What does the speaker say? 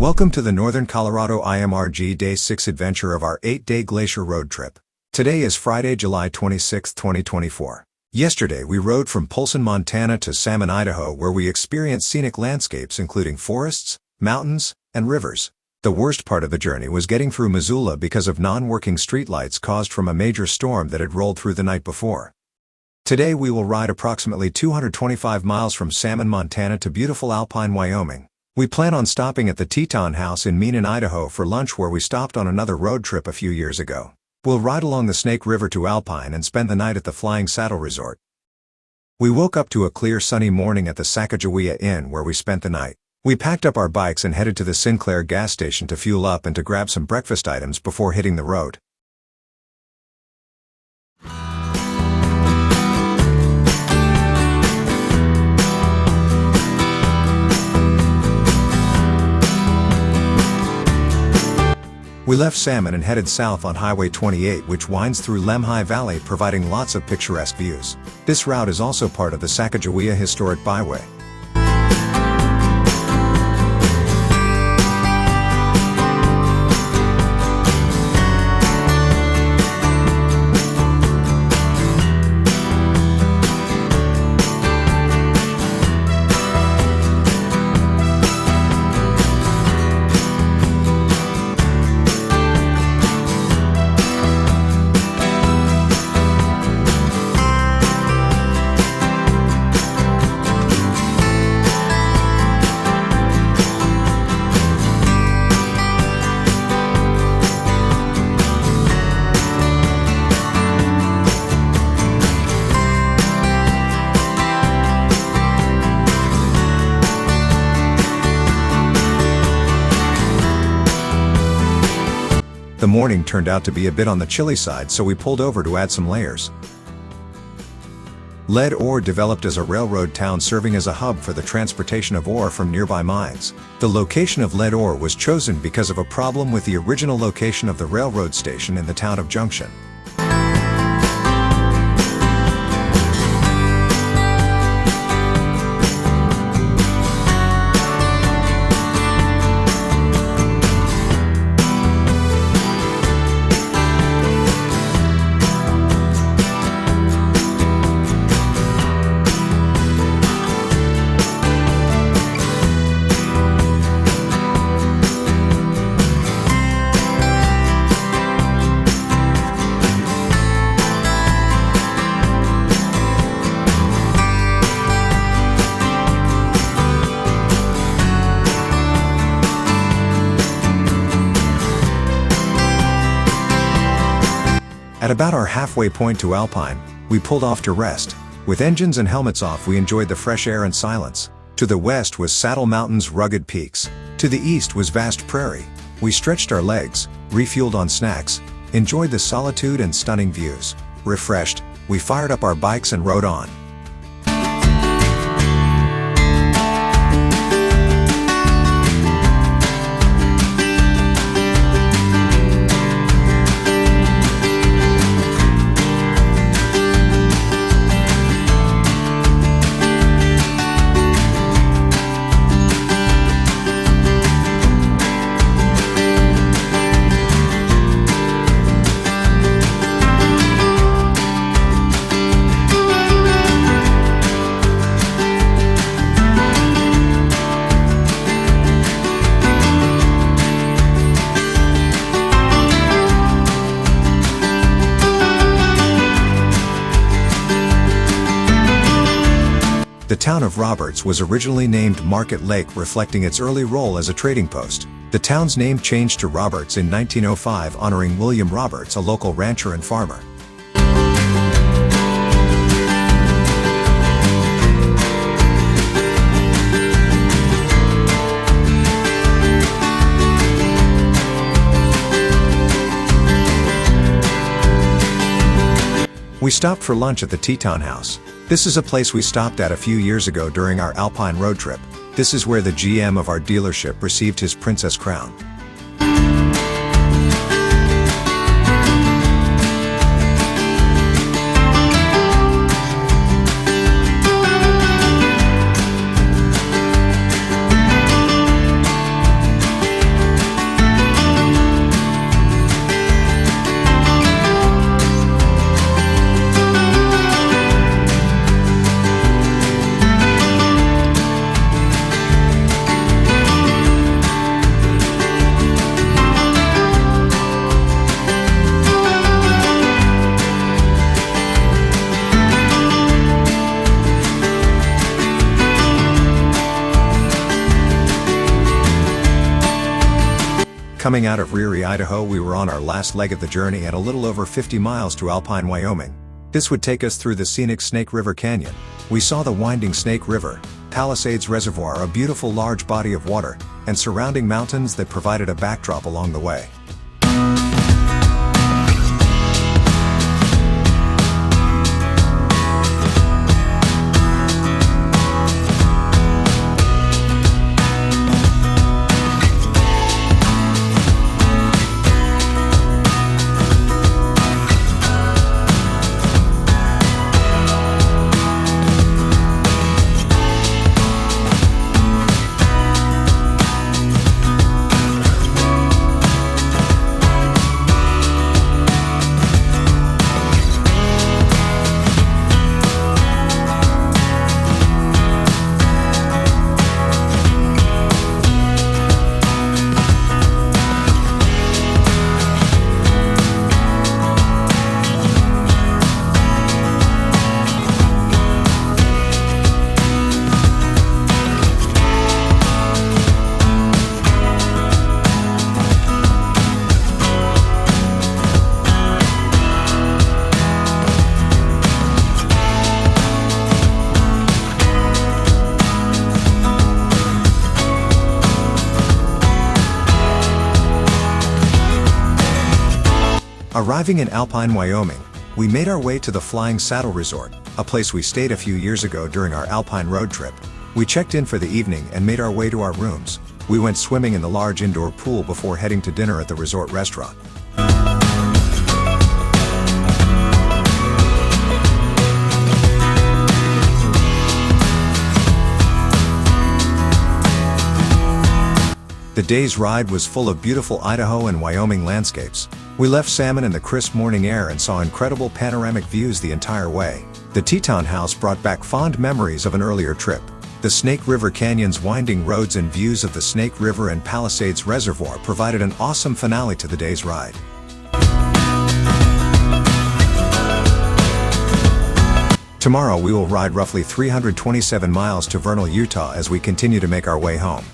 Welcome to the Northern Colorado IMRG Day 6 adventure of our 8-day glacier road trip. Today is Friday, July 26, 2024. Yesterday we rode from Salmon, Montana to Salmon, Idaho, where we experienced scenic landscapes including forests, mountains, and rivers. The worst part of the journey was getting through Missoula because of non-working streetlights caused from a major storm that had rolled through the night before. Today we will ride approximately 225 miles from Salmon, Montana to beautiful Alpine, Wyoming. We plan on stopping at the Teton House in Menan, Idaho for lunch, where we stopped on another road trip a few years ago. We'll ride along the Snake River to Alpine and spend the night at the Flying Saddle Resort. We woke up to a clear sunny morning at the Sacagawea Inn, where we spent the night. We packed up our bikes and headed to the Sinclair gas station to fuel up and to grab some breakfast items before hitting the road. We left Salmon and headed south on Highway 28, which winds through Lemhi Valley, providing lots of picturesque views. This route is also part of the Sacagawea Historic Byway. The morning turned out to be a bit on the chilly side, so we pulled over to add some layers. Lead ore developed as a railroad town, serving as a hub for the transportation of ore from nearby mines. The location of lead ore was chosen because of a problem with the original location of the railroad station in the town of Junction. At about our halfway point to Alpine, we pulled off to rest. With engines and helmets off, we enjoyed the fresh air and silence. To the west was Saddle Mountain's rugged peaks. To the east was vast prairie. We stretched our legs, refueled on snacks, enjoyed the solitude and stunning views. Refreshed, we fired up our bikes and rode on. The town of Roberts was originally named Market Lake, reflecting its early role as a trading post. The town's name changed to Roberts in 1905, honoring William Roberts, a local rancher and farmer. We stopped for lunch at the Teton House. This is a place we stopped at a few years ago during our Alpine road trip. This is where the GM of our dealership received his princess crown. Coming out of Lemhi, Idaho, we were on our last leg of the journey at a little over 50 miles to Alpine, Wyoming. This would take us through the scenic Snake River Canyon. We saw the winding Snake River, Palisades Reservoir, a beautiful large body of water, and surrounding mountains that provided a backdrop along the way. Arriving in Alpine, Wyoming, we made our way to the Flying Saddle Resort, a place we stayed a few years ago during our Alpine road trip. We checked in for the evening and made our way to our rooms. We went swimming in the large indoor pool before heading to dinner at the resort restaurant. The day's ride was full of beautiful Idaho and Wyoming landscapes. We left Salmon in the crisp morning air and saw incredible panoramic views the entire way. The Teton House brought back fond memories of an earlier trip. The Snake River Canyon's winding roads and views of the Snake River and Palisades Reservoir provided an awesome finale to the day's ride. Tomorrow we will ride roughly 327 miles to Vernal, Utah as we continue to make our way home.